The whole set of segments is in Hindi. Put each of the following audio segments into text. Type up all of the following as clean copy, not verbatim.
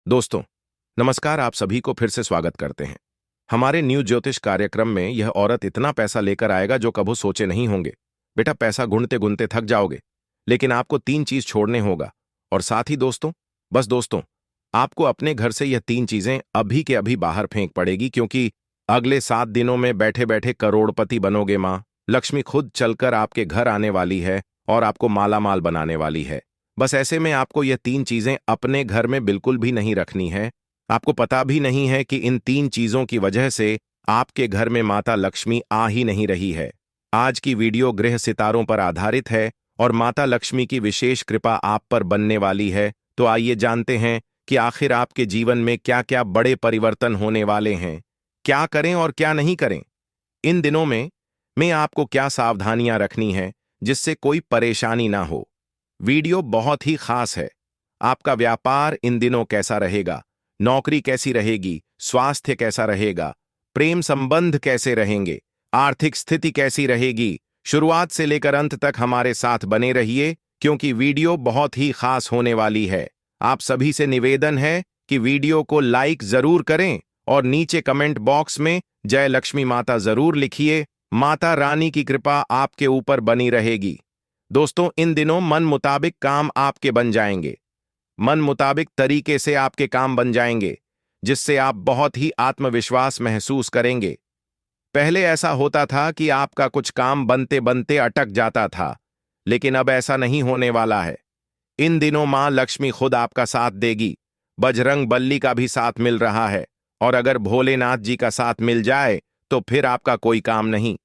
दोस्तों, नमस्कार। आप सभी को फिर से स्वागत करते हैं हमारे न्यू ज्योतिष कार्यक्रम में। यह औरत इतना पैसा लेकर आएगा जो कभी सोचे नहीं होंगे। बेटा, पैसा गुणते गुणते थक जाओगे, लेकिन आपको तीन चीज छोड़ने होगा। और साथ ही दोस्तों, बस दोस्तों, आपको अपने घर से यह तीन चीजें अभी के अभी बाहर फेंक पड़ेगी, क्योंकि अगले 7 दिनों में बैठे बैठे करोड़पति बनोगे। माँ लक्ष्मी खुद चलकर आपके घर आने वाली है और आपको मालामाल बनाने वाली है। बस ऐसे में आपको यह तीन चीजें अपने घर में बिल्कुल भी नहीं रखनी है। आपको पता भी नहीं है कि इन तीन चीजों की वजह से आपके घर में माता लक्ष्मी आ ही नहीं रही है। आज की वीडियो ग्रह सितारों पर आधारित है और माता लक्ष्मी की विशेष कृपा आप पर बनने वाली है। तो आइए जानते हैं कि आखिर आपके जीवन में क्या क्या बड़े परिवर्तन होने वाले हैं, क्या करें और क्या नहीं करें। इन दिनों में आपको क्या सावधानियां रखनी है जिससे कोई परेशानी ना हो। वीडियो बहुत ही खास है। आपका व्यापार इन दिनों कैसा रहेगा, नौकरी कैसी रहेगी, स्वास्थ्य कैसा रहेगा, प्रेम संबंध कैसे रहेंगे, आर्थिक स्थिति कैसी रहेगी। शुरुआत से लेकर अंत तक हमारे साथ बने रहिए, क्योंकि वीडियो बहुत ही खास होने वाली है। आप सभी से निवेदन है कि वीडियो को लाइक जरूर करें और नीचे कमेंट बॉक्स में जय लक्ष्मी माता जरूर लिखिए। माता रानी की कृपा आपके ऊपर बनी रहेगी। दोस्तों, इन दिनों मन मुताबिक काम आपके बन जाएंगे। मन मुताबिक तरीके से आपके काम बन जाएंगे, जिससे आप बहुत ही आत्मविश्वास महसूस करेंगे। पहले ऐसा होता था कि आपका कुछ काम बनते बनते अटक जाता था, लेकिन अब ऐसा नहीं होने वाला है। इन दिनों मां लक्ष्मी खुद आपका साथ देगी। बजरंग बल्ली का भी साथ मिल रहा है, और अगर भोलेनाथ जी का साथ मिल जाए तो फिर आपका कोई काम नहीं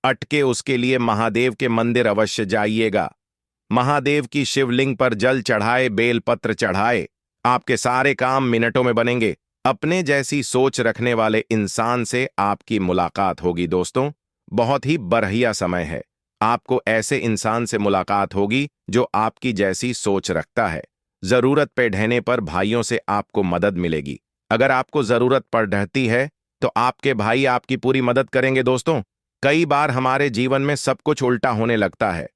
अटके। उसके लिए महादेव के मंदिर अवश्य जाइएगा। महादेव की शिवलिंग पर जल चढ़ाए, बेलपत्र चढ़ाए। आपके सारे काम मिनटों में बनेंगे। अपने जैसी सोच रखने वाले इंसान से आपकी मुलाकात होगी। दोस्तों, बहुत ही बढ़िया समय है। आपको ऐसे इंसान से मुलाकात होगी जो आपकी जैसी सोच रखता है। जरूरत पे ढहने पर भाइयों से आपको मदद मिलेगी। अगर आपको जरूरत पड़ रहती है तो आपके भाई आपकी पूरी मदद करेंगे। दोस्तों, कई बार हमारे जीवन में सब कुछ उल्टा होने लगता है।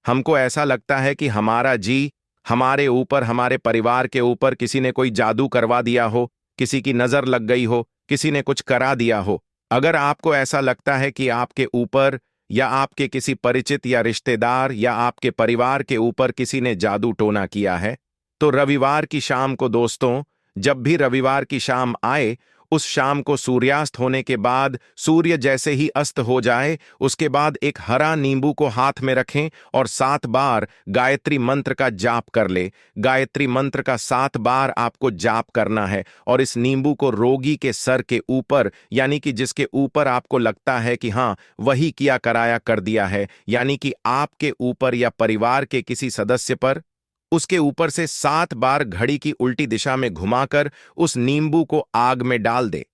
हमको ऐसा लगता है कि हमारा जी हमारे ऊपर, हमारे परिवार के ऊपर किसी ने कोई जादू करवा दिया हो, किसी की नजर लग गई हो, किसी ने कुछ करा दिया हो। अगर आपको ऐसा लगता है कि आपके ऊपर या आपके किसी परिचित या रिश्तेदार या आपके परिवार के ऊपर किसी ने जादू टोना किया है, तो रविवार की शाम को दोस्तों, जब भी रविवार की शाम आए, उस शाम को सूर्यास्त होने के बाद, सूर्य जैसे ही अस्त हो जाए, उसके बाद एक हरा नींबू को हाथ में रखें और 7 बार गायत्री मंत्र का जाप कर ले। गायत्री मंत्र का 7 बार आपको जाप करना है और इस नींबू को रोगी के सर के ऊपर, यानी कि जिसके ऊपर आपको लगता है कि हाँ वही किया कराया कर दिया है, यानी कि आपके ऊपर या परिवार के किसी सदस्य पर, उसके ऊपर से 7 बार घड़ी की उल्टी दिशा में घुमाकर उस नींबू को आग में डाल दे।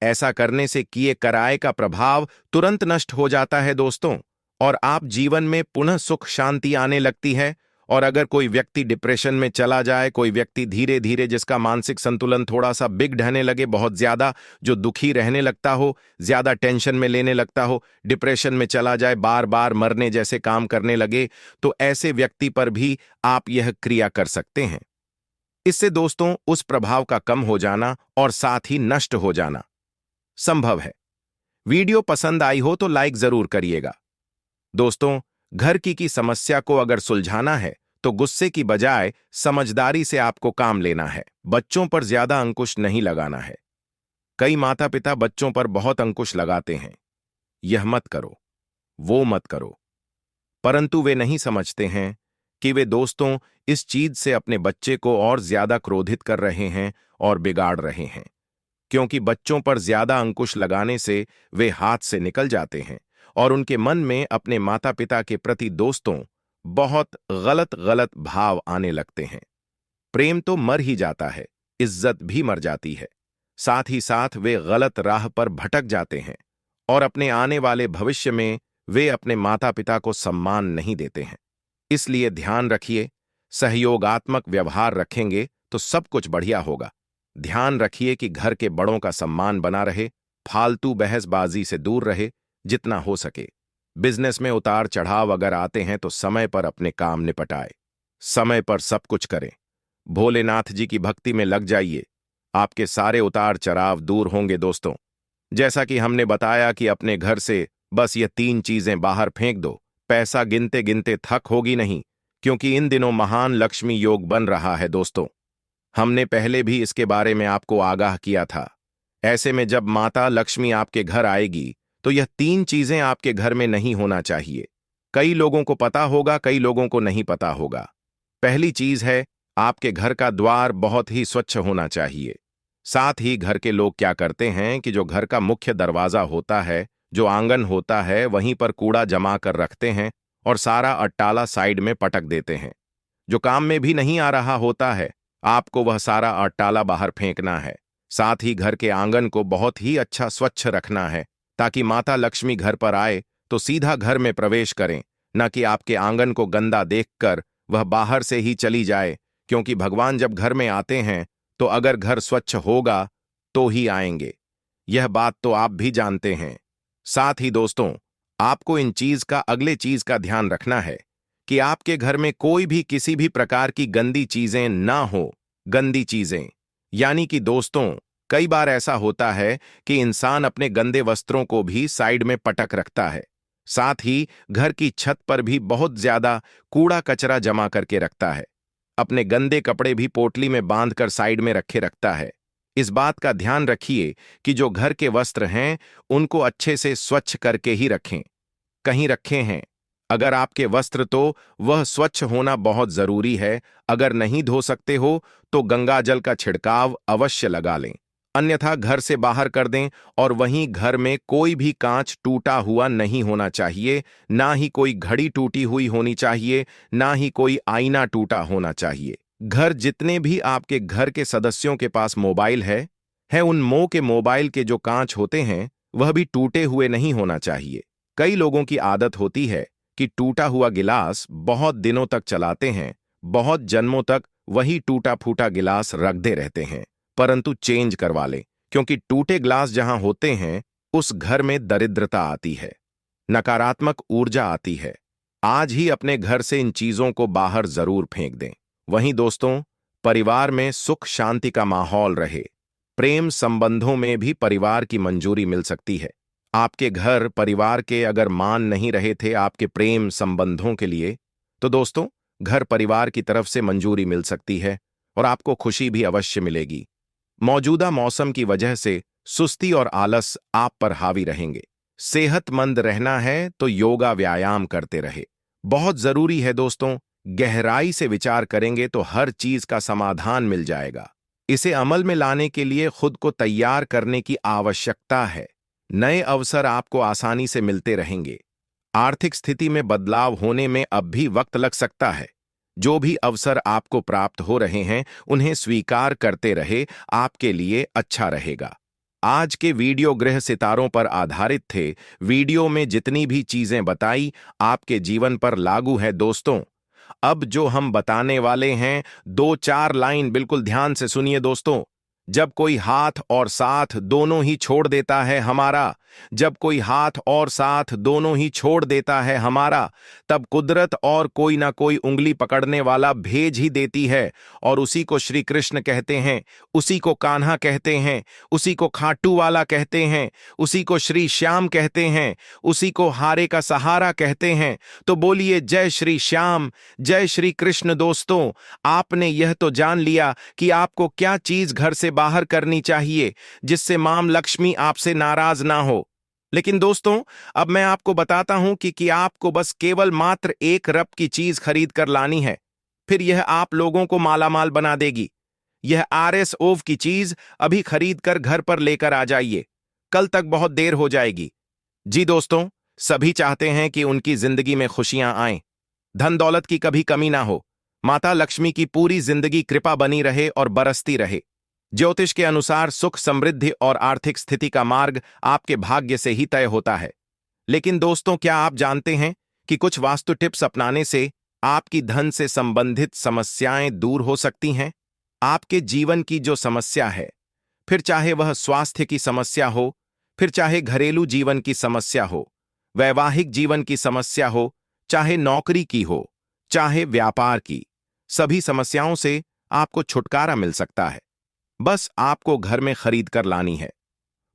ऐसा करने से किए कराए का प्रभाव तुरंत नष्ट हो जाता है दोस्तों, और आप जीवन में पुनः सुख शांति आने लगती है। और अगर कोई व्यक्ति डिप्रेशन में चला जाए, कोई व्यक्ति धीरे धीरे जिसका मानसिक संतुलन थोड़ा सा बिगड़ने लगे, बहुत ज्यादा जो दुखी रहने लगता हो, ज्यादा टेंशन में लेने लगता हो, डिप्रेशन में चला जाए, बार बार मरने जैसे काम करने लगे, तो ऐसे व्यक्ति पर भी आप यह क्रिया कर सकते हैं। इससे दोस्तों उस प्रभाव का कम हो जाना और साथ ही नष्ट हो जाना संभव है। वीडियो पसंद आई हो तो लाइक जरूर करिएगा। दोस्तों, घर की समस्या को अगर सुलझाना है तो गुस्से की बजाय समझदारी से आपको काम लेना है। बच्चों पर ज्यादा अंकुश नहीं लगाना है। कई माता पिता बच्चों पर बहुत अंकुश लगाते हैं, यह मत करो, वो मत करो, परंतु वे नहीं समझते हैं कि वे दोस्तों इस चीज से अपने बच्चे को और ज्यादा क्रोधित कर रहे हैं और बिगाड़ रहे हैं। क्योंकि बच्चों पर ज्यादा अंकुश लगाने से वे हाथ से निकल जाते हैं और उनके मन में अपने माता पिता के प्रति दोस्तों बहुत गलत गलत भाव आने लगते हैं। प्रेम तो मर ही जाता है, इज्जत भी मर जाती है। साथ ही साथ वे गलत राह पर भटक जाते हैं और अपने आने वाले भविष्य में वे अपने माता पिता को सम्मान नहीं देते हैं। इसलिए ध्यान रखिए, सहयोगात्मक व्यवहार रखेंगे तो सब कुछ बढ़िया होगा। ध्यान रखिए कि घर के बड़ों का सम्मान बना रहे, फालतू बहसबाजी से दूर रहे जितना हो सके। बिजनेस में उतार चढ़ाव अगर आते हैं तो समय पर अपने काम निपटाए, समय पर सब कुछ करें। भोलेनाथ जी की भक्ति में लग जाइए। आपके सारे उतार चढ़ाव दूर होंगे दोस्तों। जैसा कि हमने बताया कि अपने घर से बस ये 3 चीजें बाहर फेंक दो, पैसा गिनते गिनते थक होगी नहीं, क्योंकि इन दिनों महान लक्ष्मी योग बन रहा है दोस्तों। हमने पहले भी इसके बारे में आपको आगाह किया था। ऐसे में जब माता लक्ष्मी आपके घर आएगी तो यह 3 चीजें आपके घर में नहीं होना चाहिए। कई लोगों को पता होगा, कई लोगों को नहीं पता होगा। पहली चीज है, आपके घर का द्वार बहुत ही स्वच्छ होना चाहिए। साथ ही घर के लोग क्या करते हैं कि जो घर का मुख्य दरवाजा होता है, जो आंगन होता है, वहीं पर कूड़ा जमा कर रखते हैं और सारा अट्टाला साइड में पटक देते हैं। जो काम में भी नहीं आ रहा होता है, आपको वह सारा अट्टाला बाहर फेंकना है। साथ ही घर के आंगन को बहुत ही अच्छा स्वच्छ रखना है, ताकि माता लक्ष्मी घर पर आए तो सीधा घर में प्रवेश करें, न कि आपके आंगन को गंदा देखकर वह बाहर से ही चली जाए। क्योंकि भगवान जब घर में आते हैं तो अगर घर स्वच्छ होगा तो ही आएंगे। यह बात तो आप भी जानते हैं। साथ ही दोस्तों, आपको इन चीज का अगले चीज का ध्यान रखना है कि आपके घर में कोई भी किसी भी प्रकार की गंदी चीजें ना हो। गंदी चीजें यानी कि दोस्तों, कई बार ऐसा होता है कि इंसान अपने गंदे वस्त्रों को भी साइड में पटक रखता है। साथ ही घर की छत पर भी बहुत ज्यादा कूड़ा कचरा जमा करके रखता है। अपने गंदे कपड़े भी पोटली में बांधकर साइड में रखे रखता है। इस बात का ध्यान रखिए कि जो घर के वस्त्र हैं उनको अच्छे से स्वच्छ करके ही रखें। कहीं रखे हैं, अगर आपके वस्त्र तो वह स्वच्छ होना बहुत जरूरी है। अगर नहीं धो सकते हो तो गंगा जल का छिड़काव अवश्य लगा लें, अन्यथा घर से बाहर कर दें। और वहीं घर में कोई भी कांच टूटा हुआ नहीं होना चाहिए, ना ही कोई घड़ी टूटी हुई होनी चाहिए, ना ही कोई आईना टूटा होना चाहिए। घर जितने भी आपके घर के सदस्यों के पास मोबाइल है उन के मोबाइल के जो कांच होते हैं वह भी टूटे हुए नहीं होना चाहिए। कई लोगों की आदत होती है कि टूटा हुआ गिलास बहुत दिनों तक चलाते हैं, बहुत जन्मों तक वही टूटा फूटा गिलास रख दे रहते हैं। परंतु चेंज करवा लें, क्योंकि टूटे ग्लास जहां होते हैं उस घर में दरिद्रता आती है, नकारात्मक ऊर्जा आती है। आज ही अपने घर से इन चीजों को बाहर जरूर फेंक दें। वहीं दोस्तों, परिवार में सुख शांति का माहौल रहे, प्रेम संबंधों में भी परिवार की मंजूरी मिल सकती है। आपके घर परिवार के अगर मान नहीं रहे थे आपके प्रेम संबंधों के लिए, तो दोस्तों घर परिवार की तरफ से मंजूरी मिल सकती है और आपको खुशी भी अवश्य मिलेगी। मौजूदा मौसम की वजह से सुस्ती और आलस आप पर हावी रहेंगे। सेहतमंद रहना है तो योगा व्यायाम करते रहे, बहुत जरूरी है दोस्तों। गहराई से विचार करेंगे तो हर चीज का समाधान मिल जाएगा। इसे अमल में लाने के लिए खुद को तैयार करने की आवश्यकता है। नए अवसर आपको आसानी से मिलते रहेंगे। आर्थिक स्थिति में बदलाव होने में अब भी वक्त लग सकता है। जो भी अवसर आपको प्राप्त हो रहे हैं उन्हें स्वीकार करते रहे, आपके लिए अच्छा रहेगा। आज के वीडियो ग्रह सितारों पर आधारित थे। वीडियो में जितनी भी चीजें बताई आपके जीवन पर लागू है दोस्तों। अब जो हम बताने वाले हैं 2-4 लाइन बिल्कुल ध्यान से सुनिए दोस्तों। जब कोई हाथ और साथ दोनों ही छोड़ देता है हमारा, जब कोई हाथ और साथ दोनों ही छोड़ देता है हमारा, तब कुदरत और कोई ना कोई उंगली पकड़ने वाला भेज ही देती है। और उसी को श्री कृष्ण कहते हैं, उसी को कान्हा कहते हैं, उसी को खाटू वाला कहते हैं, उसी को श्री श्याम कहते हैं, उसी को हारे का सहारा कहते हैं। तो बोलिए जय श्री श्याम, जय श्री कृष्ण। दोस्तों, आपने यह तो जान लिया कि आपको क्या चीज घर से बाहर करनी चाहिए जिससे मां लक्ष्मी आपसे नाराज ना हो। लेकिन दोस्तों, अब मैं आपको बताता हूं कि आपको बस केवल मात्र 1 रप की चीज खरीद कर लानी है, फिर यह आप लोगों को मालामाल बना देगी। यह RS ओव की चीज अभी खरीद कर घर पर लेकर आ जाइए, कल तक बहुत देर हो जाएगी। जी दोस्तों, सभी चाहते हैं कि उनकी जिंदगी में खुशियां आएं, धन दौलत की कभी कमी ना हो, माता लक्ष्मी की पूरी जिंदगी कृपा बनी रहे और बरसती रहे। ज्योतिष के अनुसार सुख समृद्धि और आर्थिक स्थिति का मार्ग आपके भाग्य से ही तय होता है। लेकिन दोस्तों, क्या आप जानते हैं कि कुछ वास्तु टिप्स अपनाने से आपकी धन से संबंधित समस्याएं दूर हो सकती हैं? आपके जीवन की जो समस्या है, फिर चाहे वह स्वास्थ्य की समस्या हो, फिर चाहे घरेलू जीवन की समस्या हो, वैवाहिक जीवन की समस्या हो, चाहे नौकरी की हो, चाहे व्यापार की, सभी समस्याओं से आपको छुटकारा मिल सकता है। बस आपको घर में खरीद कर लानी है।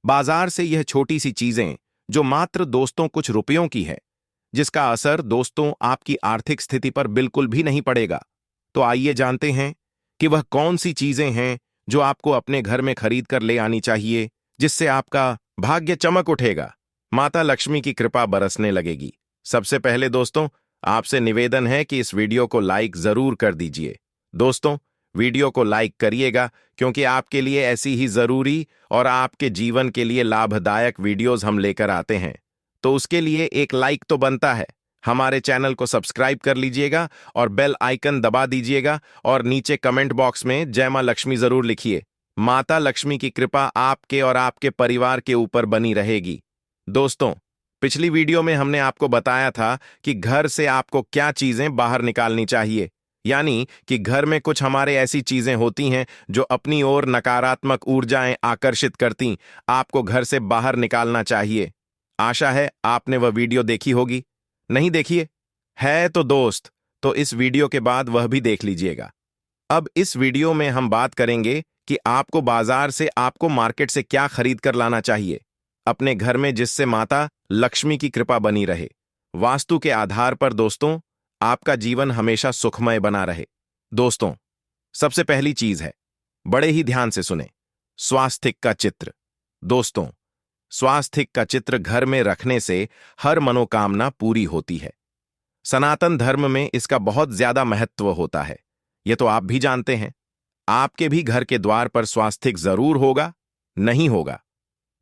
बाजार से यह छोटी सी चीजें जो मात्र दोस्तों कुछ रुपयों की है, जिसका असर दोस्तों आपकी आर्थिक स्थिति पर बिल्कुल भी नहीं पड़ेगा। तो आइए जानते हैं कि वह कौन सी चीजें हैं जो आपको अपने घर में खरीद कर ले आनी चाहिए, जिससे आपका भाग्य चमक उठेगा, माता लक्ष्मी की कृपा बरसने लगेगी। सबसे पहले दोस्तों, आपसे निवेदन है कि इस वीडियो को लाइक जरूर कर दीजिए। दोस्तों, वीडियो को लाइक करिएगा क्योंकि आपके लिए ऐसी ही जरूरी और आपके जीवन के लिए लाभदायक वीडियोस हम लेकर आते हैं। तो उसके लिए एक लाइक तो बनता है। हमारे चैनल को सब्सक्राइब कर लीजिएगा और बेल आइकन दबा दीजिएगा और नीचे कमेंट बॉक्स में जय मां लक्ष्मी जरूर लिखिए। माता लक्ष्मी की कृपा आपके और आपके परिवार के ऊपर बनी रहेगी। दोस्तों, पिछली वीडियो में हमने आपको बताया था कि घर से आपको क्या चीजें बाहर निकालनी चाहिए, यानी कि घर में कुछ हमारे ऐसी चीजें होती हैं जो अपनी ओर नकारात्मक ऊर्जाएं आकर्षित करती, आपको घर से बाहर निकालना चाहिए। आशा है आपने वह वीडियो देखी होगी। नहीं देखिए है तो दोस्त, तो इस वीडियो के बाद वह भी देख लीजिएगा। अब इस वीडियो में हम बात करेंगे कि आपको बाजार से आपको मार्केट से क्या खरीद कर लाना चाहिए अपने घर में, जिससे माता लक्ष्मी की कृपा बनी रहे। वास्तु के आधार पर दोस्तों, आपका जीवन हमेशा सुखमय बना रहे। दोस्तों, सबसे पहली चीज है, बड़े ही ध्यान से सुने, स्वास्तिक का चित्र। दोस्तों, स्वास्तिक का चित्र घर में रखने से हर मनोकामना पूरी होती है। सनातन धर्म में इसका बहुत ज्यादा महत्व होता है। यह तो आप भी जानते हैं। आपके भी घर के द्वार पर स्वास्तिक जरूर होगा? नहीं होगा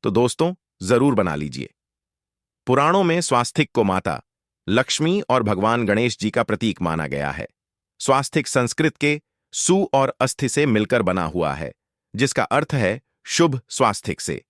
तो दोस्तों जरूर बना लीजिए। पुराणों में स्वास्तिक को माता लक्ष्मी और भगवान गणेश जी का प्रतीक माना गया है। स्वास्तिक संस्कृत के सु और अस्थि से मिलकर बना हुआ है, जिसका अर्थ है शुभ स्वास्तिक से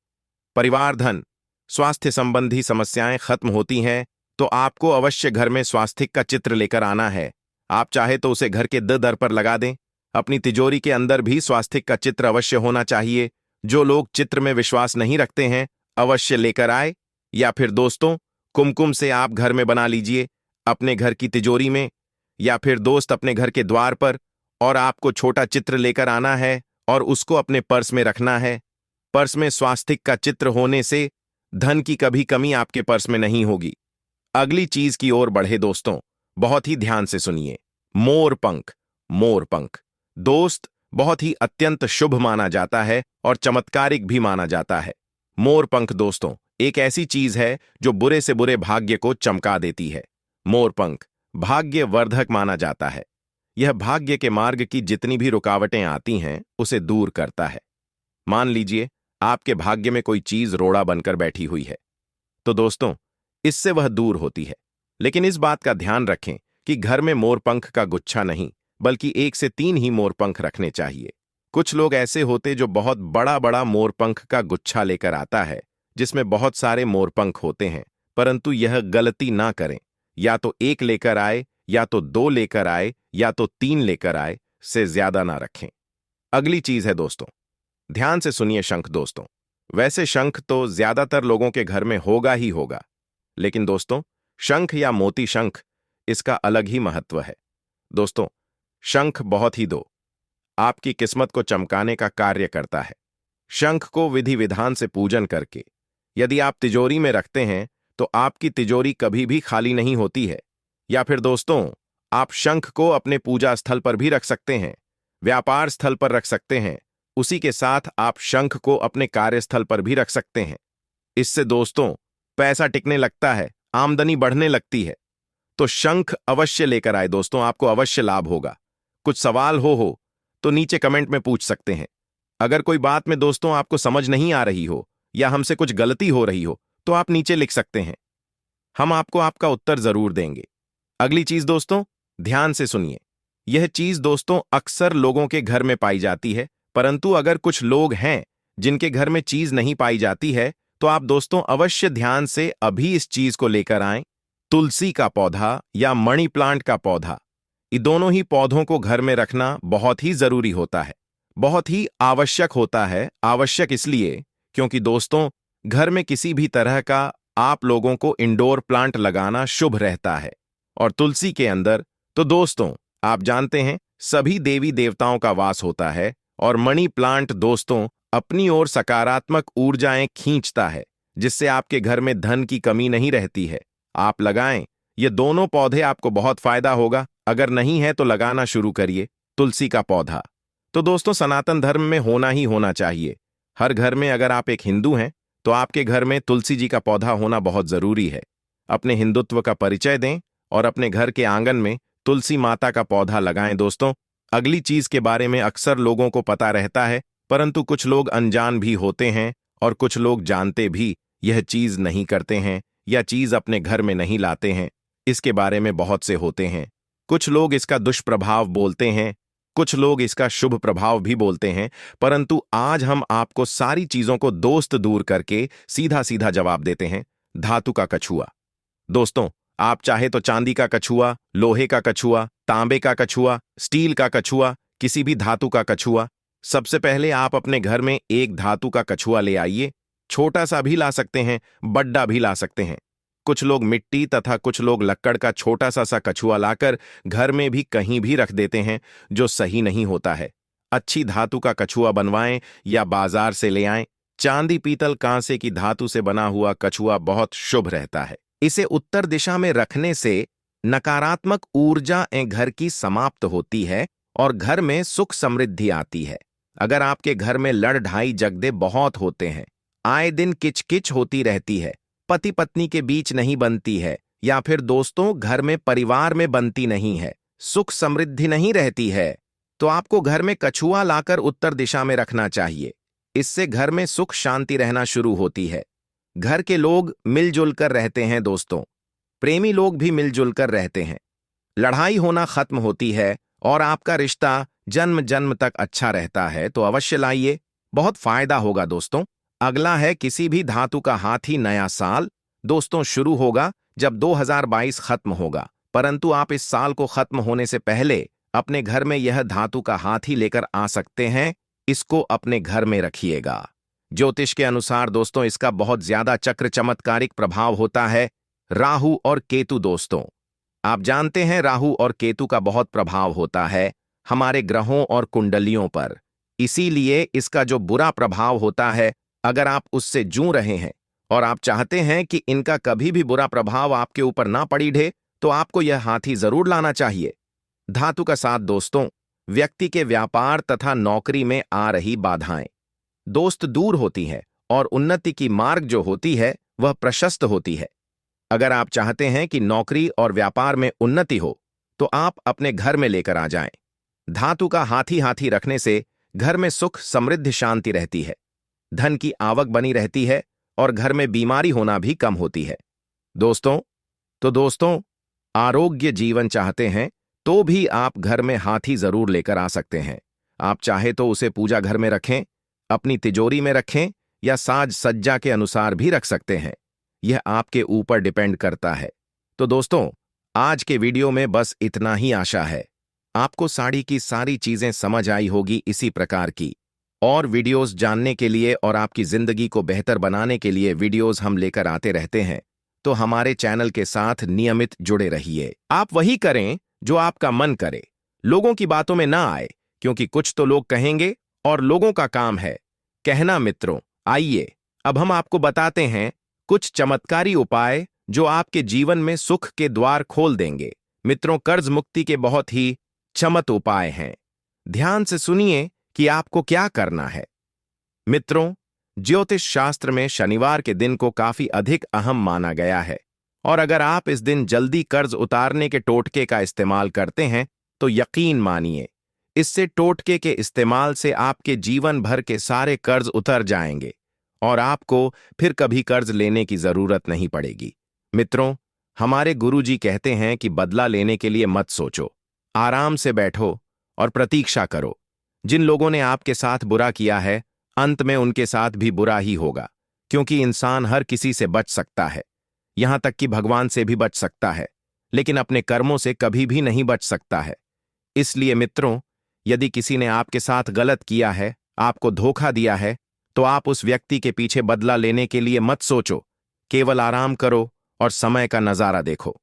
परिवार, धन, स्वास्थ्य संबंधी समस्याएं खत्म होती हैं। तो आपको अवश्य घर में स्वास्तिक का चित्र लेकर आना है। आप चाहे तो उसे घर के दर पर लगा दें। अपनी तिजोरी के अंदर भी स्वास्तिक का चित्र अवश्य होना चाहिए। जो लोग चित्र में विश्वास नहीं रखते हैं, अवश्य लेकर आए, या फिर दोस्तों कुमकुम से आप घर में बना लीजिए अपने घर की तिजोरी में, या फिर दोस्त अपने घर के द्वार पर। और आपको छोटा चित्र लेकर आना है और उसको अपने पर्स में रखना है। पर्स में स्वास्तिक का चित्र होने से धन की कभी कमी आपके पर्स में नहीं होगी। अगली चीज की ओर बढ़े दोस्तों, बहुत ही ध्यान से सुनिए, मोर पंख। मोर पंख दोस्त बहुत ही अत्यंत शुभ माना जाता है और चमत्कारिक भी माना जाता है। मोर पंख दोस्तों एक ऐसी चीज है जो बुरे से बुरे भाग्य को चमका देती है। मोर पंख भाग्य वर्धक माना जाता है। यह भाग्य के मार्ग की जितनी भी रुकावटें आती हैं उसे दूर करता है। मान लीजिए आपके भाग्य में कोई चीज रोड़ा बनकर बैठी हुई है, तो दोस्तों इससे वह दूर होती है। लेकिन इस बात का ध्यान रखें कि घर में मोरपंख का गुच्छा नहीं, बल्कि 1 से 3 ही मोरपंख रखने चाहिए। कुछ लोग ऐसे होते जो बहुत बड़ा बड़ा मोरपंख का गुच्छा लेकर आता है, जिसमें बहुत सारे मोरपंख होते हैं, परंतु यह गलती ना करें। या तो 1 लेकर आए, या तो 2 लेकर आए, या तो 3 लेकर आए, से ज्यादा ना रखें। अगली चीज है दोस्तों, ध्यान से सुनिए शंख। दोस्तों वैसे शंख तो ज्यादातर लोगों के घर में होगा ही होगा, लेकिन दोस्तों शंख या मोती शंख, इसका अलग ही महत्व है। दोस्तों शंख बहुत ही आपकी किस्मत को चमकाने का कार्य करता है। शंख को विधि विधान से पूजन करके यदि आप तिजोरी में रखते हैं तो आपकी तिजोरी कभी भी खाली नहीं होती है। या फिर दोस्तों आप शंख को अपने पूजा स्थल पर भी रख सकते हैं, व्यापार स्थल पर रख सकते हैं। उसी के साथ आप शंख को अपने कार्यस्थल पर भी रख सकते हैं। इससे दोस्तों पैसा टिकने लगता है, आमदनी बढ़ने लगती है। तो शंख अवश्य लेकर आए दोस्तों, आपको अवश्य लाभ होगा। कुछ सवाल हो तो नीचे कमेंट में पूछ सकते हैं। अगर कोई बात में दोस्तों आपको समझ नहीं आ रही हो या हमसे कुछ गलती हो रही हो तो आप नीचे लिख सकते हैं, हम आपको आपका उत्तर जरूर देंगे। अगली चीज दोस्तों ध्यान से सुनिए। यह चीज दोस्तों अक्सर लोगों के घर में पाई जाती है, परंतु अगर कुछ लोग हैं जिनके घर में चीज नहीं पाई जाती है तो आप दोस्तों अवश्य ध्यान से अभी इस चीज को लेकर आएं। तुलसी का पौधा या मनी प्लांट का पौधा, ये दोनों ही पौधों को घर में रखना बहुत ही जरूरी होता है, बहुत ही आवश्यक होता है। आवश्यक इसलिए क्योंकि दोस्तों घर में किसी भी तरह का आप लोगों को इंडोर प्लांट लगाना शुभ रहता है। और तुलसी के अंदर तो दोस्तों आप जानते हैं सभी देवी देवताओं का वास होता है और मनी प्लांट दोस्तों अपनी ओर सकारात्मक ऊर्जाएं खींचता है, जिससे आपके घर में धन की कमी नहीं रहती है। आप लगाएं, ये दोनों पौधे आपको बहुत फायदा होगा। अगर नहीं है तो लगाना शुरू करिए। तुलसी का पौधा तो दोस्तों सनातन धर्म में होना ही होना चाहिए। हर घर में, अगर आप एक हिंदू हैं तो आपके घर में तुलसी जी का पौधा होना बहुत जरूरी है। अपने हिंदुत्व का परिचय दें और अपने घर के आंगन में तुलसी माता का पौधा लगाएं दोस्तों। अगली चीज के बारे में अक्सर लोगों को पता रहता है, परंतु कुछ लोग अनजान भी होते हैं और कुछ लोग जानते भी यह चीज नहीं करते हैं या चीज अपने घर में नहीं लाते हैं। इसके बारे में बहुत से होते हैं। कुछ लोग इसका दुष्प्रभाव बोलते हैं, कुछ लोग इसका शुभ प्रभाव भी बोलते हैं, परंतु आज हम आपको सारी चीजों को दोस्त दूर करके सीधा सीधा जवाब देते हैं। धातु का कछुआ दोस्तों, आप चाहे तो चांदी का कछुआ, लोहे का कछुआ, तांबे का कछुआ, स्टील का कछुआ, किसी भी धातु का कछुआ। सबसे पहले आप अपने घर में एक धातु का कछुआ ले आइए। छोटा सा भी ला सकते हैं, बड़ा भी ला सकते हैं। कुछ लोग मिट्टी तथा कुछ लोग लक्कड़ का छोटा सा कछुआ लाकर घर में भी कहीं भी रख देते हैं, जो सही नहीं होता है। अच्छी धातु का कछुआ बनवाएं या बाजार से ले आएं। चांदी, पीतल, कांसे की धातु से बना हुआ कछुआ बहुत शुभ रहता है। इसे उत्तर दिशा में रखने से नकारात्मक ऊर्जा घर की समाप्त होती है और घर में सुख समृद्धि आती है। अगर आपके घर में लड़ ढाई झगड़े बहुत होते हैं, आए दिन किचकिच होती रहती है, पति पत्नी के बीच नहीं बनती है, या फिर दोस्तों घर में परिवार में बनती नहीं है, सुख समृद्धि नहीं रहती है, तो आपको घर में कछुआ लाकर उत्तर दिशा में रखना चाहिए। इससे घर में सुख शांति रहना शुरू होती है। घर के लोग मिलजुल कर रहते हैं दोस्तों, प्रेमी लोग भी मिलजुल कर रहते हैं। लड़ाई होना खत्म होती है और आपका रिश्ता जन्म जन्म तक अच्छा रहता है। तो अवश्य लाइए, बहुत फायदा होगा दोस्तों। अगला है किसी भी धातु का हाथी। नया साल दोस्तों शुरू होगा जब 2022 खत्म होगा, परंतु आप इस साल को खत्म होने से पहले अपने घर में यह धातु का हाथी लेकर आ सकते हैं। इसको अपने घर में रखिएगा। ज्योतिष के अनुसार दोस्तों इसका बहुत ज्यादा चक्र चमत्कारिक प्रभाव होता है। राहु और केतु दोस्तों, आप जानते हैं राहु और केतु का बहुत प्रभाव होता है हमारे ग्रहों और कुंडलियों पर। इसीलिए इसका जो बुरा प्रभाव होता है, अगर आप उससे जूझ रहे हैं और आप चाहते हैं कि इनका कभी भी बुरा प्रभाव आपके ऊपर ना पड़ी ढे, तो आपको यह हाथी जरूर लाना चाहिए। धातु का साथ दोस्तों, व्यक्ति के व्यापार तथा नौकरी में आ रही बाधाएं दोस्त दूर होती है और उन्नति की मार्ग जो होती है वह प्रशस्त होती है। अगर आप चाहते हैं कि नौकरी और व्यापार में उन्नति हो, तो आप अपने घर में लेकर आ जाएं। धातु का हाथी हाथी रखने से घर में सुख समृद्धि शांति रहती है, धन की आवक बनी रहती है और घर में बीमारी होना भी कम होती है दोस्तों आरोग्य जीवन चाहते हैं तो भी आप घर में हाथी जरूर लेकर आ सकते हैं। आप चाहे तो उसे पूजा घर में रखें, अपनी तिजोरी में रखें या साज सज्जा के अनुसार भी रख सकते हैं। यह आपके ऊपर डिपेंड करता है। तो दोस्तों आज के वीडियो में बस इतना ही आशा है आपको साड़ी की सारी चीजें समझ आई होगी। इसी प्रकार की और वीडियोस जानने के लिए और आपकी जिंदगी को बेहतर बनाने के लिए वीडियोस हम लेकर आते रहते हैं, तो हमारे चैनल के साथ नियमित जुड़े रहिए। आप वही करें जो आपका मन करे, लोगों की बातों में ना आए, क्योंकि कुछ तो लोग कहेंगे और लोगों का काम है कहना। मित्रों आइए अब हम आपको बताते हैं कुछ चमत्कारी उपाय जो आपके जीवन में सुख के द्वार खोल देंगे। मित्रों कर्ज मुक्ति के बहुत ही चमत्कारी उपाय हैं। ध्यान से सुनिए कि आपको क्या करना है। मित्रों ज्योतिष शास्त्र में शनिवार के दिन को काफी अधिक अहम माना गया है और अगर आप इस दिन जल्दी कर्ज उतारने के टोटके का इस्तेमाल करते हैं तो यकीन मानिए इससे टोटके के इस्तेमाल से आपके जीवन भर के सारे कर्ज उतर जाएंगे और आपको फिर कभी कर्ज लेने की जरूरत नहीं पड़ेगी। मित्रों हमारे गुरुजी कहते हैं कि बदला लेने के लिए मत सोचो, आराम से बैठो और प्रतीक्षा करो। जिन लोगों ने आपके साथ बुरा किया है, अंत में उनके साथ भी बुरा ही होगा, क्योंकि इंसान हर किसी से बच सकता है, यहां तक कि भगवान से भी बच सकता है, लेकिन अपने कर्मों से कभी भी नहीं बच सकता है। इसलिए मित्रों यदि किसी ने आपके साथ गलत किया है, आपको धोखा दिया है, तो आप उस व्यक्ति के पीछे बदला लेने के लिए मत सोचो, केवल आराम करो और समय का नजारा देखो।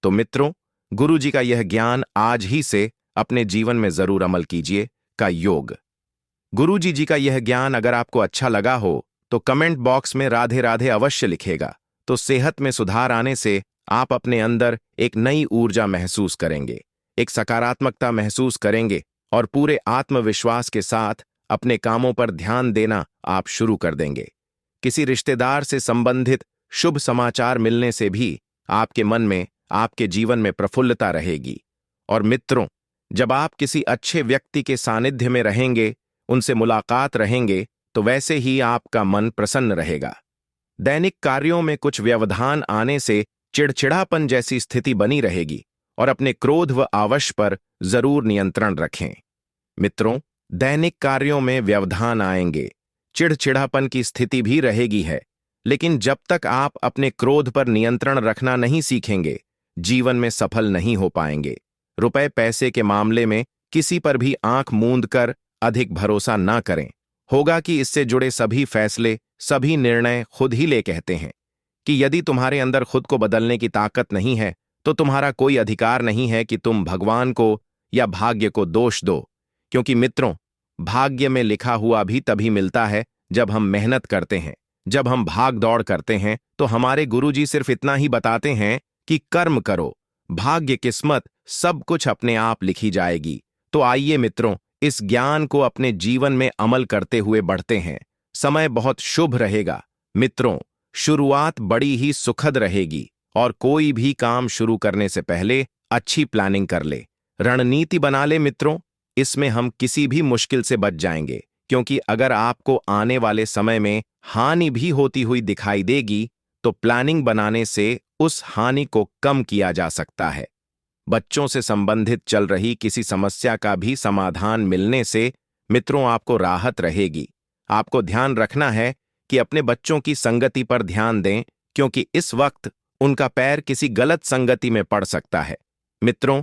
तो मित्रों गुरुजी का यह ज्ञान आज ही से अपने जीवन में जरूर अमल कीजिए। का योग। गुरुजी जी का यह ज्ञान अगर आपको अच्छा लगा हो तो कमेंट बॉक्स में राधे राधे अवश्य लिखेगा। तो सेहत में सुधार आने से आप अपने अंदर एक नई ऊर्जा महसूस करेंगे, एक सकारात्मकता महसूस करेंगे और पूरे आत्मविश्वास के साथ अपने कामों पर ध्यान देना आप शुरू कर देंगे। किसी रिश्तेदार से संबंधित शुभ समाचार मिलने से भी आपके मन में, आपके जीवन में प्रफुल्लता रहेगी। और मित्रों, जब आप किसी अच्छे व्यक्ति के सानिध्य में रहेंगे, उनसे मुलाकात रहेंगे, तो वैसे ही आपका मन प्रसन्न रहेगा। दैनिक कार्यों में कुछ व्यवधान आने से चिड़चिड़ापन जैसी स्थिति बनी रहेगी और अपने क्रोध व आवेश पर जरूर नियंत्रण रखें। मित्रों, दैनिक कार्यों में व्यवधान आएंगे, चिड़चिड़ापन की स्थिति भी रहेगी है, लेकिन जब तक आप अपने क्रोध पर नियंत्रण रखना नहीं सीखेंगे, जीवन में सफल नहीं हो पाएंगे। रुपए पैसे के मामले में किसी पर भी आंख मूंद कर अधिक भरोसा ना करें। होगा कि इससे जुड़े सभी फैसले, सभी निर्णय खुद ही ले कहते हैं कि यदि तुम्हारे अंदर खुद को बदलने की ताकत नहीं है तो तुम्हारा कोई अधिकार नहीं है कि तुम भगवान को या भाग्य को दोष दो। क्योंकि मित्रों, भाग्य में लिखा हुआ भी तभी मिलता है जब हम मेहनत करते हैं। जब हम भाग दौड़ करते हैं तो हमारे गुरुजी सिर्फ इतना ही बताते हैं कि कर्म करो, भाग्य किस्मत सब कुछ अपने आप लिखी जाएगी। तो आइए मित्रों, इस ज्ञान को अपने जीवन में अमल करते हुए बढ़ते हैं। समय बहुत शुभ रहेगा। मित्रों, शुरुआत बड़ी ही सुखद रहेगी और कोई भी काम शुरू करने से पहले अच्छी प्लानिंग कर ले, रणनीति बना ले। मित्रों, इसमें हम किसी भी मुश्किल से बच जाएंगे, क्योंकि अगर आपको आने वाले समय में हानि भी होती हुई दिखाई देगी तो प्लानिंग बनाने से उस हानि को कम किया जा सकता है। बच्चों से संबंधित चल रही किसी समस्या का भी समाधान मिलने से मित्रों आपको राहत रहेगी। आपको ध्यान रखना है कि अपने बच्चों की संगति पर ध्यान दें, क्योंकि इस वक्त उनका पैर किसी गलत संगति में पड़ सकता है। मित्रों,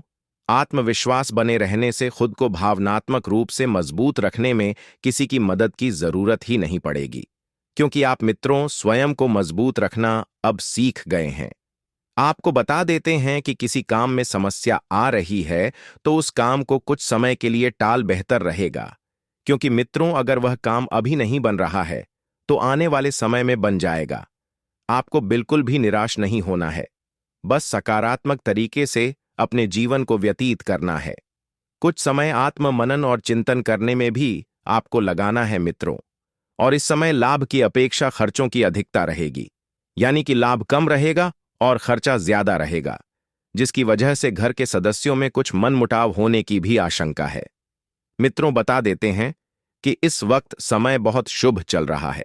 आत्मविश्वास बने रहने से खुद को भावनात्मक रूप से मजबूत रखने में किसी की मदद की जरूरत ही नहीं पड़ेगी, क्योंकि आप मित्रों स्वयं को मजबूत रखना अब सीख गए हैं। आपको बता देते हैं कि किसी काम में समस्या आ रही है तो उस काम को कुछ समय के लिए टाल बेहतर रहेगा, क्योंकि मित्रों अगर वह काम अभी नहीं बन रहा है तो आने वाले समय में बन जाएगा। आपको बिल्कुल भी निराश नहीं होना है, बस सकारात्मक तरीके से अपने जीवन को व्यतीत करना है। कुछ समय आत्म मनन और चिंतन करने में भी आपको लगाना है मित्रों। और इस समय लाभ की अपेक्षा खर्चों की अधिकता रहेगी, यानी कि लाभ कम रहेगा और खर्चा ज्यादा रहेगा, जिसकी वजह से घर के सदस्यों में कुछ मनमुटाव होने की भी आशंका है। मित्रों, बता देते हैं कि इस वक्त समय बहुत शुभ चल रहा है।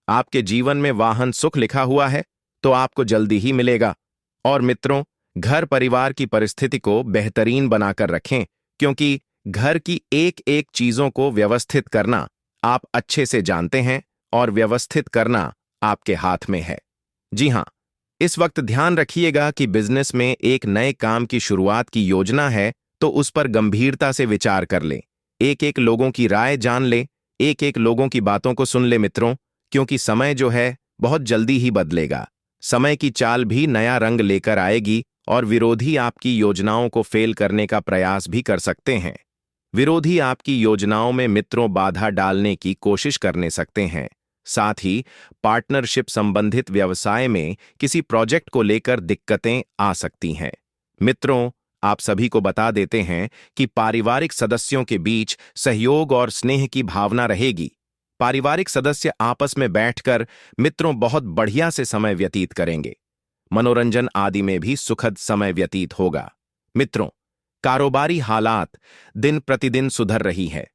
आपके जीवन में वाहन सुख लिखा हुआ है तो आपको जल्दी ही मिलेगा। और मित्रों, घर परिवार की परिस्थिति को बेहतरीन बनाकर रखें, क्योंकि घर की एक एक चीजों को व्यवस्थित करना आप अच्छे से जानते हैं और व्यवस्थित करना आपके हाथ में है। जी हां, इस वक्त ध्यान रखिएगा कि बिजनेस में एक नए काम की शुरुआत की योजना है तो उस पर गंभीरता से विचार कर ले। एक एक लोगों की राय जान ले, एक एक लोगों की बातों को सुन ले मित्रों, क्योंकि समय जो है बहुत जल्दी ही बदलेगा। समय की चाल भी नया रंग लेकर आएगी और विरोधी आपकी योजनाओं को फेल करने का प्रयास भी कर सकते हैं। विरोधी आपकी योजनाओं में मित्रों बाधा डालने की कोशिश करने सकते हैं। साथ ही पार्टनरशिप संबंधित व्यवसाय में किसी प्रोजेक्ट को लेकर दिक्कतें आ सकती हैं। मित्रों, आप सभी को बता देते हैं कि पारिवारिक सदस्यों के बीच सहयोग और स्नेह की भावना रहेगी। पारिवारिक सदस्य आपस में बैठकर मित्रों बहुत बढ़िया से समय व्यतीत करेंगे। मनोरंजन आदि में भी सुखद समय व्यतीत होगा। मित्रों, कारोबारी हालात दिन प्रतिदिन सुधर रही है।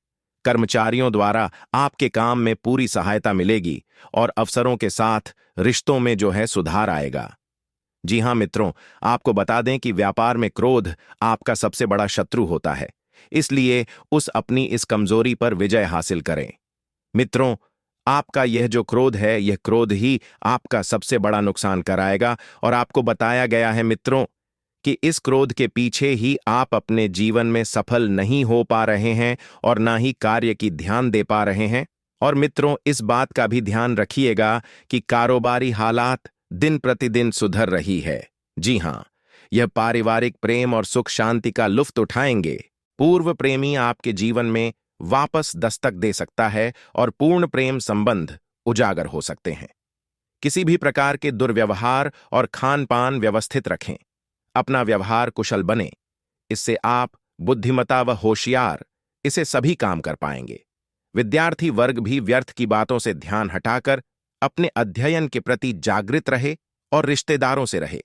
कर्मचारियों द्वारा आपके काम में पूरी सहायता मिलेगी और अफसरों के साथ रिश्तों में जो है सुधार आएगा। जी हां मित्रों, आपको बता दें कि व्यापार में क्रोध आपका सबसे बड़ा शत्रु होता है, इसलिए उस अपनी इस कमजोरी पर विजय हासिल करें। मित्रों, आपका यह जो क्रोध है, यह क्रोध ही आपका सबसे बड़ा नुकसान कराएगा और आपको बताया गया है मित्रों कि इस क्रोध के पीछे ही आप अपने जीवन में सफल नहीं हो पा रहे हैं और ना ही कार्य की ध्यान दे पा रहे हैं। और मित्रों, इस बात का भी ध्यान रखिएगा कि कारोबारी हालात दिन प्रतिदिन सुधर रही है। जी हां, यह पारिवारिक प्रेम और सुख शांति का लुत्फ उठाएंगे। पूर्व प्रेमी आपके जीवन में वापस दस्तक दे सकता है और पूर्ण प्रेम संबंध उजागर हो सकते हैं। किसी भी प्रकार के दुर्व्यवहार और खान पान व्यवस्थित रखें। अपना व्यवहार कुशल बने। इससे आप बुद्धिमता व होशियार इसे सभी काम कर पाएंगे। विद्यार्थी वर्ग भी व्यर्थ की बातों से ध्यान हटाकर अपने अध्ययन के प्रति जागृत रहे और रिश्तेदारों से रहे।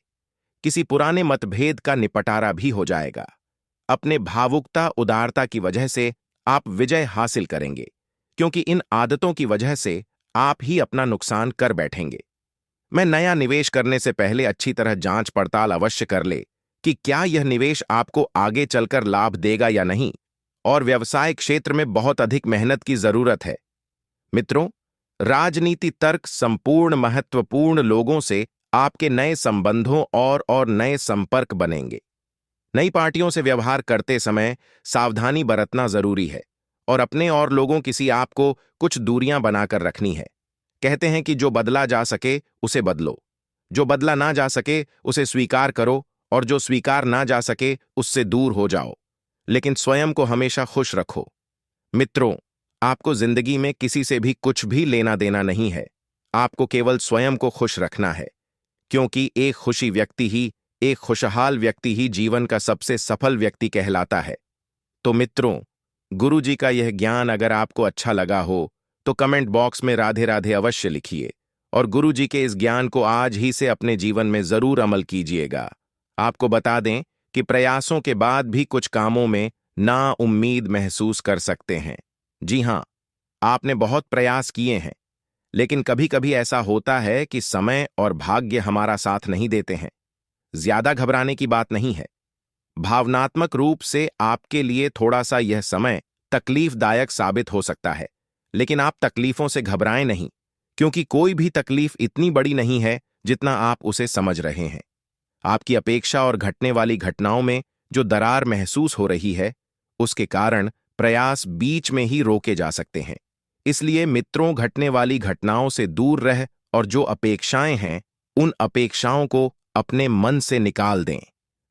किसी पुराने मतभेद का निपटारा भी हो जाएगा। अपने भावुकता उदारता की वजह से आप विजय हासिल करेंगे, क्योंकि इन आदतों की वजह से आप ही अपना नुकसान कर बैठेंगे। मैं नया निवेश करने से पहले अच्छी तरह जांच पड़ताल अवश्य कर ले कि क्या यह निवेश आपको आगे चलकर लाभ देगा या नहीं, और व्यवसाय क्षेत्र में बहुत अधिक मेहनत की जरूरत है। मित्रों, राजनीति तर्क संपूर्ण महत्वपूर्ण लोगों से आपके नए संबंधों और नए संपर्क बनेंगे। नई पार्टियों से व्यवहार करते समय सावधानी बरतना जरूरी है और अपने और लोगों किसी आपको कुछ दूरियां बनाकर रखनी है। कहते हैं कि जो बदला जा सके उसे बदलो, जो बदला ना जा सके उसे स्वीकार करो, और जो स्वीकार ना जा सके उससे दूर हो जाओ, लेकिन स्वयं को हमेशा खुश रखो। मित्रों, आपको जिंदगी में किसी से भी कुछ भी लेना देना नहीं है। आपको केवल स्वयं को खुश रखना है, क्योंकि एक खुशहाल व्यक्ति ही जीवन का सबसे सफल व्यक्ति कहलाता है। तो मित्रों, गुरु जी का यह ज्ञान अगर आपको अच्छा लगा हो तो कमेंट बॉक्स में राधे राधे अवश्य लिखिए, और गुरु जी के इस ज्ञान को आज ही से अपने जीवन में जरूर अमल कीजिएगा। आपको बता दें कि प्रयासों के बाद भी कुछ कामों में ना उम्मीद महसूस कर सकते हैं। जी हां, आपने बहुत प्रयास किए हैं, लेकिन कभी कभी ऐसा होता है कि समय और भाग्य हमारा साथ नहीं देते हैं। ज्यादा घबराने की बात नहीं है। भावनात्मक रूप से आपके लिए थोड़ा सा यह समय तकलीफदायक साबित हो सकता है, लेकिन आप तकलीफों से घबराएं नहीं, क्योंकि कोई भी तकलीफ इतनी बड़ी नहीं है जितना आप उसे समझ रहे हैं। आपकी अपेक्षा और घटने वाली घटनाओं में जो दरार महसूस हो रही है, उसके कारण प्रयास बीच में ही रोके जा सकते हैं। इसलिए मित्रों, घटने वाली घटनाओं से दूर रह और जो अपेक्षाएं हैं, उन अपेक्षाओं को अपने मन से निकाल दें।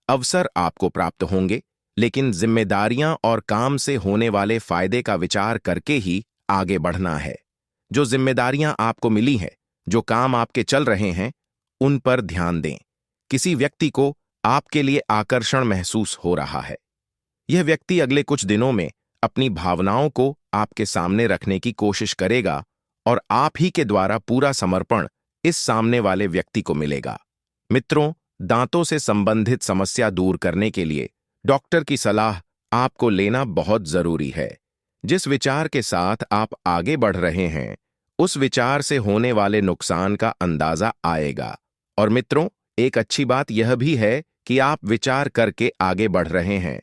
अवसर आपको प्राप्त होंगे, लेकिन जिम्मेदारियां और काम से होने वाले फायदे का विचार करके ही आगे बढ़ना है। जो जिम्मेदारियां आपको मिली हैं, जो काम आपके चल रहे हैं, उन पर ध्यान दें। किसी व्यक्ति को आपके लिए आकर्षण महसूस हो रहा है। यह व्यक्ति अगले कुछ दिनों में अपनी भावनाओं को आपके सामने रखने की कोशिश करेगा, और आप ही के द्वारा पूरा समर्पण इस सामने वाले व्यक्ति को मिलेगा। मित्रों, दांतों से संबंधित समस्या दूर करने के लिए डॉक्टर की सलाह आपको लेना बहुत जरूरी है। जिस विचार के साथ आप आगे बढ़ रहे हैं, उस विचार से होने वाले नुकसान का अंदाजा आएगा। और मित्रों, एक अच्छी बात यह भी है कि आप विचार करके आगे बढ़ रहे हैं।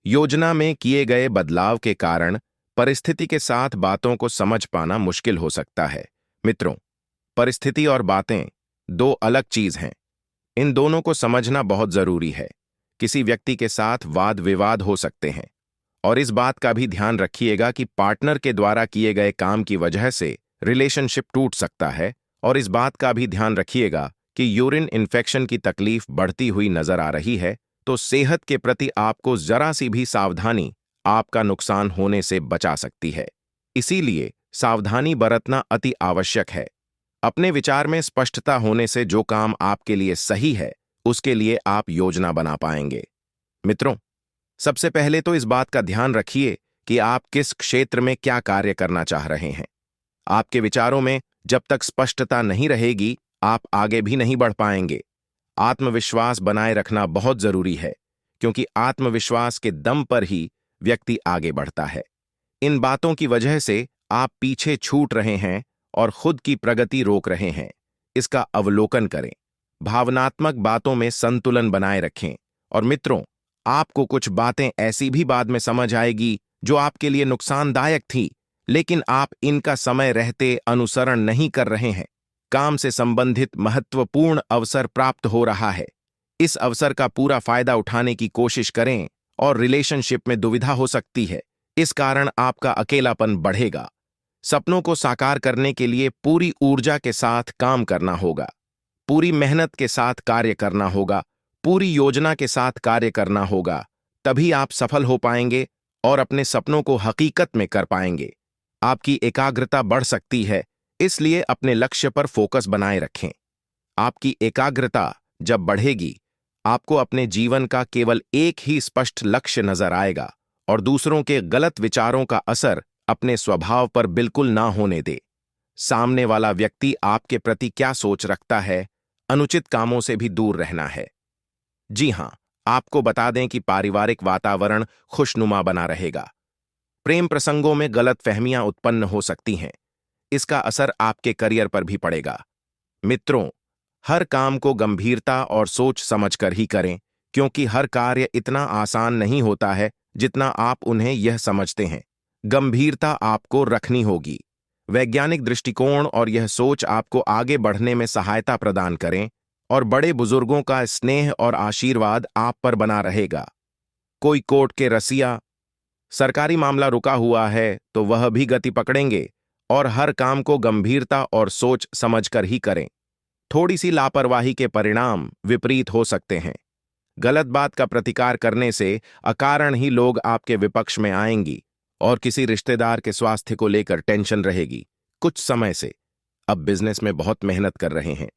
योजना में किए गए बदलाव के कारण परिस्थिति के साथ बातों को समझ पाना मुश्किल हो सकता है। मित्रों, परिस्थिति और बातें दो अलग चीज हैं। इन दोनों को समझना बहुत जरूरी है। किसी व्यक्ति के साथ वाद विवाद हो सकते हैं, और इस बात का भी ध्यान रखिएगा कि पार्टनर के द्वारा किए गए काम की वजह से रिलेशनशिप टूट सकता है। और इस बात का भी ध्यान रखिएगा कि यूरिन इन्फेक्शन की तकलीफ बढ़ती हुई नजर आ रही है, तो सेहत के प्रति आपको जरा सी भी सावधानी आपका नुकसान होने से बचा सकती है। इसीलिए सावधानी बरतना अति आवश्यक है। अपने विचार में स्पष्टता होने से जो काम आपके लिए सही है, उसके लिए आप योजना बना पाएंगे। मित्रों, सबसे पहले तो इस बात का ध्यान रखिए कि आप किस क्षेत्र में क्या कार्य करना चाह रहे हैं। आपके विचारों में जब तक स्पष्टता नहीं रहेगी, आप आगे भी नहीं बढ़ पाएंगे। आत्मविश्वास बनाए रखना बहुत जरूरी है, क्योंकि आत्मविश्वास के दम पर ही व्यक्ति आगे बढ़ता है। इन बातों की वजह से आप पीछे छूट रहे हैं और खुद की प्रगति रोक रहे हैं। इसका अवलोकन करें। भावनात्मक बातों में संतुलन बनाए रखें। और मित्रों, आपको कुछ बातें ऐसी भी बाद में समझ आएगी जो आपके लिए नुकसानदायक थी, लेकिन आप इनका समय रहते अनुसरण नहीं कर रहे हैं। काम से संबंधित महत्वपूर्ण अवसर प्राप्त हो रहा है। इस अवसर का पूरा फायदा उठाने की कोशिश करें, और रिलेशनशिप में दुविधा हो सकती है। इस कारण आपका अकेलापन बढ़ेगा। सपनों को साकार करने के लिए पूरी ऊर्जा के साथ काम करना होगा, पूरी मेहनत के साथ कार्य करना होगा, पूरी योजना के साथ कार्य करना होगा। तभी आप सफल हो पाएंगे और अपने सपनों को हकीकत में कर पाएंगे। आपकी एकाग्रता बढ़ सकती है, इसलिए अपने लक्ष्य पर फोकस बनाए रखें। आपकी एकाग्रता जब बढ़ेगी, आपको अपने जीवन का केवल एक ही स्पष्ट लक्ष्य नजर आएगा और दूसरों के गलत विचारों का असर अपने स्वभाव पर बिल्कुल ना होने दे। सामने वाला व्यक्ति आपके प्रति क्या सोच रखता है, अनुचित कामों से भी दूर रहना है। जी हां, आपको बता दें कि पारिवारिक वातावरण खुशनुमा बना रहेगा। प्रेम प्रसंगों में गलतफहमियां उत्पन्न हो सकती हैं। इसका असर आपके करियर पर भी पड़ेगा। मित्रों, हर काम को गंभीरता और सोच समझकर ही करें, क्योंकि हर कार्य इतना आसान नहीं होता है जितना आप उन्हें यह समझते हैं। गंभीरता आपको रखनी होगी। वैज्ञानिक दृष्टिकोण और यह सोच आपको आगे बढ़ने में सहायता प्रदान करें और बड़े बुजुर्गों का स्नेह और आशीर्वाद आप पर बना रहेगा। कोई कोर्ट के रसिया, सरकारी मामला रुका हुआ है तो वह भी गति पकड़ेंगे और हर काम को गंभीरता और सोच समझकर ही करें। थोड़ी सी लापरवाही के परिणाम विपरीत हो सकते हैं। गलत बात का प्रतिकार करने से अकारण ही लोग आपके विपक्ष में आएंगी और किसी रिश्तेदार के स्वास्थ्य को लेकर टेंशन रहेगी। कुछ समय से अब बिजनेस में बहुत मेहनत कर रहे हैं,